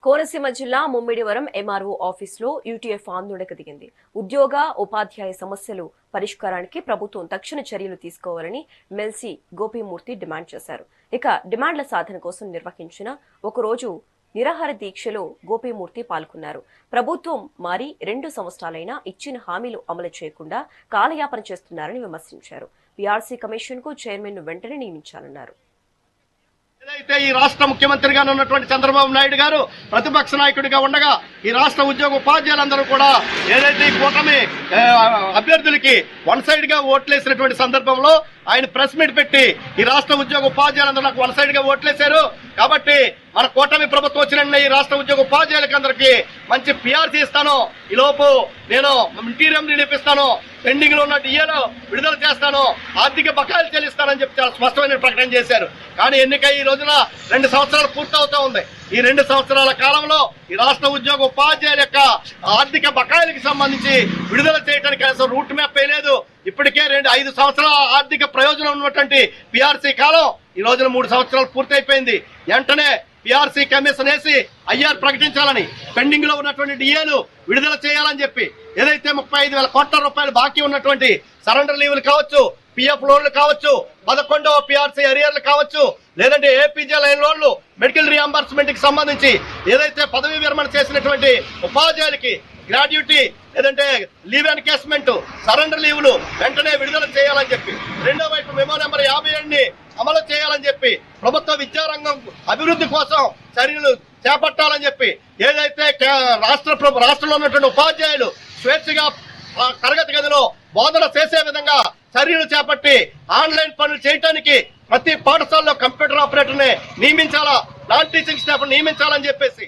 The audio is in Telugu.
కోనసీమ జిల్లా ముమ్మిడివరం ఎంఆర్ఓ ఆఫీసులో యూటీఎఫ్ ఆందోళనకు దిగింది. ఉద్యోగ ఉపాధ్యాయ సమస్యలు పరిష్కారానికి ప్రభుత్వం తక్షణ చర్యలు తీసుకోవాలని ఎమ్మెల్సీ గోపీమూర్తి డిమాండ్ చేశారు. ఇక డిమాండ్ల సాధన కోసం నిర్వహించిన ఒకరోజు నిరాహార దీక్షలో గోపీమూర్తి పాల్గొన్నారు. ప్రభుత్వం మారి 2 సంవత్సరాలైనా ఇచ్చిన హామీలు అమలు చేయకుండా కాలయాపన చేస్తున్నారని విమర్శించారు. పీఆర్సీ కమిషన్ కు చైర్మన్ ను వెంటనే నియమించాలన్నారు. ఏదైతే ఈ రాష్ట్ర ముఖ్యమంత్రిగా ఉన్నటువంటి చంద్రబాబు నాయుడు గారు ప్రతిపక్ష నాయకుడిగా ఉండగా ఈ రాష్ట్ర ఉద్యోగ ఉపాధ్యాయులందరూ కూడా ఏదైతే ఈ కూటమి అభ్యర్థులకి వన్ సైడ్ గా ఓట్లేసినటువంటి సందర్భంలో ఆయన ప్రెస్ మీట్ పెట్టి ఈ రాష్ట్ర ఉద్యోగ ఉపాధ్యాయులందరూ నాకు వన్ సైడ్ గా ఓట్లేశారు కాబట్టి మన కూటమి ప్రభుత్వం వచ్చిన ఈ రాష్ట్ర ఉద్యోగ ఉపాధ్యాయులకి అందరికీ మంచి పీఆర్సీ ఇస్తాను, ఈ లోపు నేను ఇంటీరియం నిలిపిస్తాను, పెండింగ్ లో ఉన్న డిఏను విడుదల చేస్తాను, ఆర్థిక బకాయిలు చెల్లిస్తానని చెప్పి చాలా స్పష్టమైన ప్రకటన చేశారు. కానీ ఎన్నికై ఈ రోజున 2 సంవత్సరాలు పూర్తవుతా ఉంది. ఈ 2 సంవత్సరాల కాలంలో ఈ రాష్ట్ర ఉద్యోగ ఉపాధ్యాయుల యొక్క ఆర్థిక బకాయిలకు సంబంధించి విడుదల చేయడానికి అసలు రూట్ మ్యాప్ వేయలేదు. ఇప్పటికే 5 సంవత్సరాల ఆర్థిక ప్రయోజనం ఉన్నటువంటి పీఆర్సీ కాలం ఈ రోజున 3 సంవత్సరాలు పూర్తయిపోయింది. వెంటనే పీఆర్సీ కమిషన్ వేసి ఐఆర్ ప్రకటించాలని, పెండింగ్ లో ఉన్నటువంటి డిఏలు విడుదల చేయాలని చెప్పి, ఏదైతే 35,000 కోట్ల రూపాయలు బాకీ ఉన్నటువంటి సరెండర్ లీవులు కావచ్చు, పిఎఫ్ లోన్లు కావచ్చు, 11వ పీఆర్సీ అరియర్లు కావచ్చు, లేదంటే ఏపీజే లైన్ లోన్లు, మెడికల్ రియంబర్స్మెంట్ కి సంబంధించి ఏదైతే పదవీ విరమణ చేసినటువంటి ఉపాధ్యాయులకి గ్రాడ్యుటీ లేదంటే లీవ్ ఎన్కేస్మెంట్, సరెండర్ లీవులు వెంటనే విడుదల చేయాలని చెప్పి, రెండో వైపు మెమో నెంబర్ 57ని అమలు చేయాలని చెప్పి, ప్రభుత్వ విద్యారంగం అభివృద్ధి కోసం చర్యలు చేపట్టాలని చెప్పి, ఏదైతే రాష్ట్రంలో ఉన్నటువంటి ఉపాధ్యాయులు స్వేచ్ఛగా తరగతి గదిలో బోధన చేసే విధంగా చర్యలు చేపట్టి ఆన్లైన్ పనులు చేయడానికి ప్రతి పాఠశాలలో కంప్యూటర్ ఆపరేటర్ని నియమించాలా, నాన్ టీచింగ్ స్టాఫ్ నియమించాలని చెప్పేసి